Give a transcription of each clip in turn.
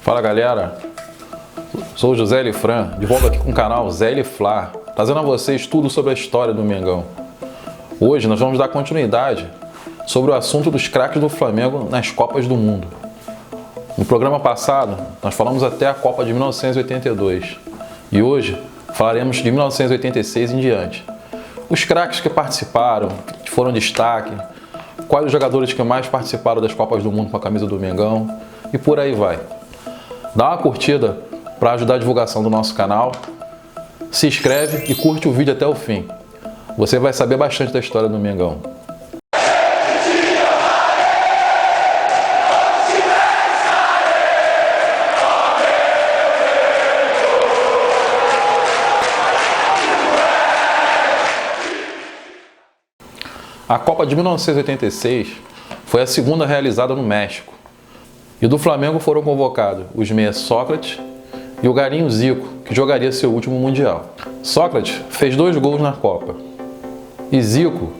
Fala galera, sou o José Elifran, de volta aqui com o canal Zé Elifla, trazendo a vocês tudo sobre a história do Mengão. Hoje nós vamos dar continuidade sobre o assunto dos craques do Flamengo nas Copas do Mundo. No programa passado nós falamos até a Copa de 1982 e hoje falaremos de 1986 em diante. Os craques que participaram, que foram destaque, quais os jogadores que mais participaram das Copas do Mundo com a camisa do Mengão e por aí vai. Dá uma curtida para ajudar a divulgação do nosso canal, se inscreve e curte o vídeo até o fim. Você vai saber bastante da história do Mengão. A Copa de 1986 foi a segunda realizada no México. E do Flamengo foram convocados os meias Sócrates e o Garinho Zico, que jogaria seu último Mundial. Sócrates fez 2 gols na Copa e Zico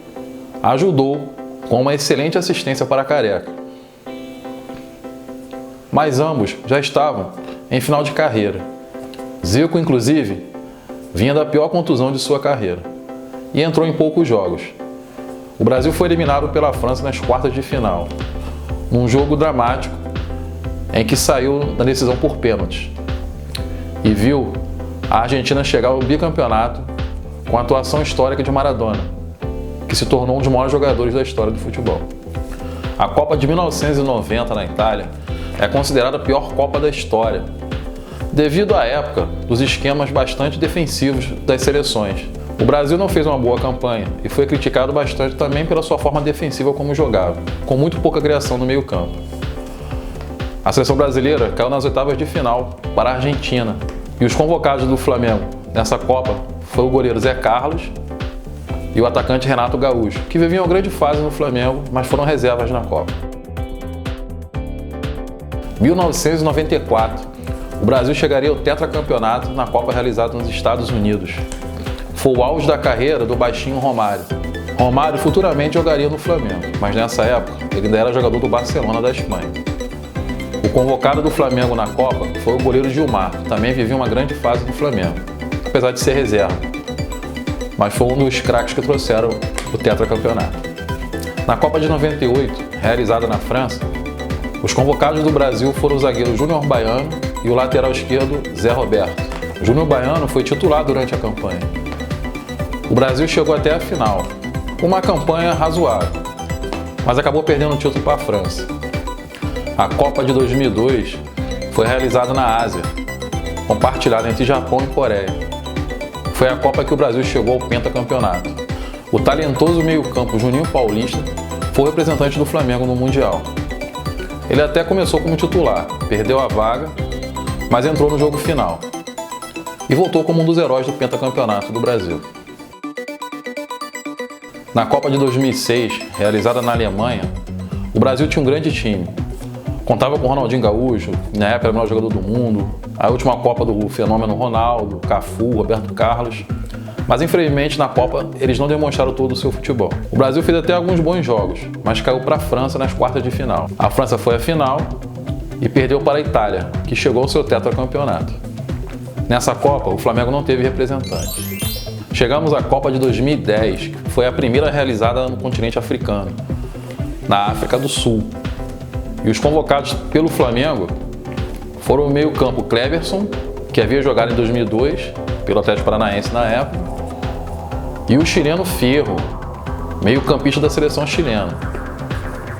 ajudou com uma excelente assistência para Careca. Mas ambos já estavam em final de carreira. Zico, inclusive, vinha da pior contusão de sua carreira e entrou em poucos jogos. O Brasil foi eliminado pela França nas quartas de final, num jogo dramático em que saiu da decisão por pênalti e viu a Argentina chegar ao bicampeonato com a atuação histórica de Maradona, que se tornou um dos maiores jogadores da história do futebol. A Copa de 1990 na Itália é considerada a pior Copa da história, devido à época dos esquemas bastante defensivos das seleções. O Brasil não fez uma boa campanha e foi criticado bastante também pela sua forma defensiva como jogava, com muito pouca criação no meio-campo. A seleção brasileira caiu nas oitavas de final para a Argentina. E os convocados do Flamengo nessa Copa foi o goleiro Zé Carlos e o atacante Renato Gaúcho, que viviam uma grande fase no Flamengo, mas foram reservas na Copa. 1994, o Brasil chegaria ao tetracampeonato na Copa realizada nos Estados Unidos. Foi o auge da carreira do baixinho Romário. Romário futuramente jogaria no Flamengo, mas nessa época ele ainda era jogador do Barcelona da Espanha. O convocado do Flamengo na Copa foi o goleiro Gilmar, que também vivia uma grande fase do Flamengo, apesar de ser reserva, mas foi um dos craques que trouxeram o tetracampeonato. Na Copa de 98, realizada na França, os convocados do Brasil foram o zagueiro Júnior Baiano e o lateral esquerdo Zé Roberto. O Júnior Baiano foi titular durante a campanha. O Brasil chegou até a final, com uma campanha razoável, mas acabou perdendo o título para a França. A Copa de 2002 foi realizada na Ásia, compartilhada entre Japão e Coreia. Foi a Copa que o Brasil chegou ao pentacampeonato. O talentoso meio-campo Juninho Paulista foi o representante do Flamengo no Mundial. Ele até começou como titular, perdeu a vaga, mas entrou no jogo final e voltou como um dos heróis do pentacampeonato do Brasil. Na Copa de 2006, realizada na Alemanha, o Brasil tinha um grande time. Contava com Ronaldinho Gaúcho, na época era o melhor jogador do mundo, a última Copa do fenômeno Ronaldo, Cafu, Roberto Carlos. Mas infelizmente na Copa eles não demonstraram todo o seu futebol. O Brasil fez até alguns bons jogos, mas caiu para a França nas quartas de final. A França foi à final e perdeu para a Itália, que chegou ao seu tetracampeonato. Nessa Copa o Flamengo não teve representante. Chegamos à Copa de 2010, que foi a primeira realizada no continente africano, na África do Sul. E os convocados pelo Flamengo foram o meio-campo Cleverson, que havia jogado em 2002 pelo Atlético Paranaense na época, e o chileno Fierro, meio-campista da seleção chilena.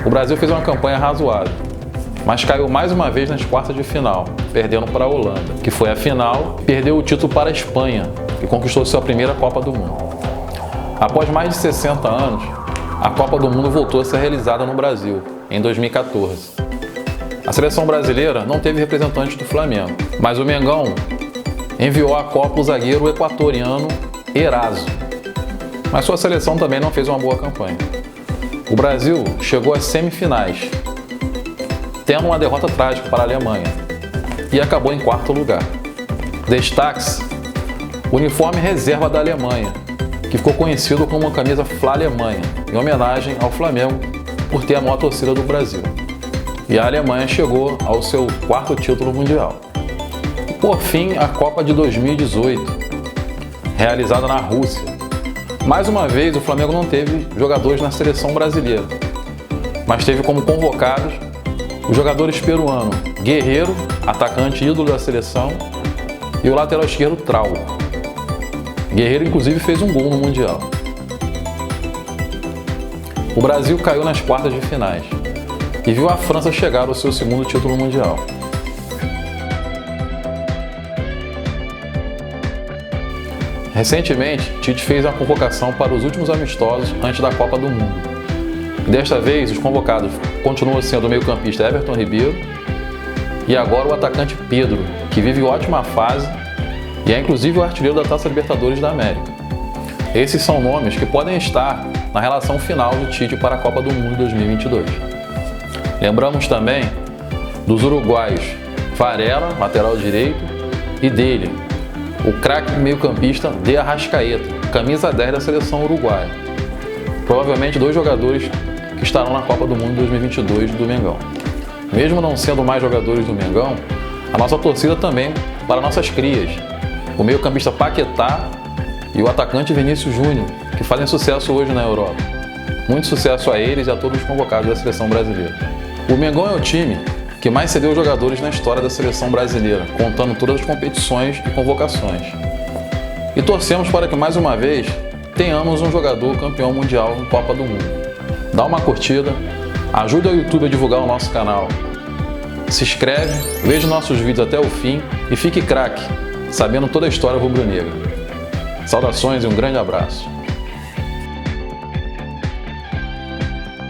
O Brasil fez uma campanha razoável, mas caiu mais uma vez nas quartas de final, perdendo para a Holanda, que foi a final e perdeu o título para a Espanha, que conquistou sua primeira Copa do Mundo. Após mais de 60 anos, a Copa do Mundo voltou a ser realizada no Brasil, em 2014. A seleção brasileira não teve representante do Flamengo, mas o Mengão enviou à Copa o zagueiro equatoriano Eraso. Mas sua seleção também não fez uma boa campanha. O Brasil chegou às semifinais, tendo uma derrota trágica para a Alemanha, e acabou em 4º lugar. Destaque-se o uniforme reserva da Alemanha, que ficou conhecido como a camisa Fla Alemanha, em homenagem ao Flamengo por ter a maior torcida do Brasil. e a Alemanha chegou ao seu 4º título mundial. E por fim, a Copa de 2018, realizada na Rússia. Mais uma vez, o Flamengo não teve jogadores na seleção brasileira, mas teve como convocados os jogadores peruanos Guerreiro, atacante ídolo da seleção, e o lateral esquerdo Trauco. Guerreiro, inclusive, fez um gol no Mundial. O Brasil caiu nas quartas de finais e viu a França chegar ao seu 2º título mundial. Recentemente, Tite fez a convocação para os últimos amistosos antes da Copa do Mundo. E desta vez, os convocados continuam sendo o meio-campista Everton Ribeiro e agora o atacante Pedro, que vive ótima fase e é inclusive o artilheiro da Taça Libertadores da América. Esses são nomes que podem estar na relação final de Tite para a Copa do Mundo 2022. Lembramos também dos uruguaios Varela, lateral direito, e dele, o craque meio-campista De Arrascaeta, camisa 10 da seleção uruguaia. Provavelmente 2 jogadores que estarão na Copa do Mundo 2022 do Mengão. Mesmo não sendo mais jogadores do Mengão, a nossa torcida também para nossas crias, o meio-campista Paquetá e o atacante Vinícius Júnior, que fazem sucesso hoje na Europa. Muito sucesso a eles e a todos os convocados da seleção brasileira. O Mengão é o time que mais cedeu jogadores na história da seleção brasileira, contando todas as competições e convocações. E torcemos para que mais uma vez tenhamos um jogador campeão mundial em Copa do Mundo. Dá uma curtida, ajuda o YouTube a divulgar o nosso canal. Se inscreve, veja nossos vídeos até o fim e fique craque, sabendo toda a história rubro-negra. Saudações e um grande abraço.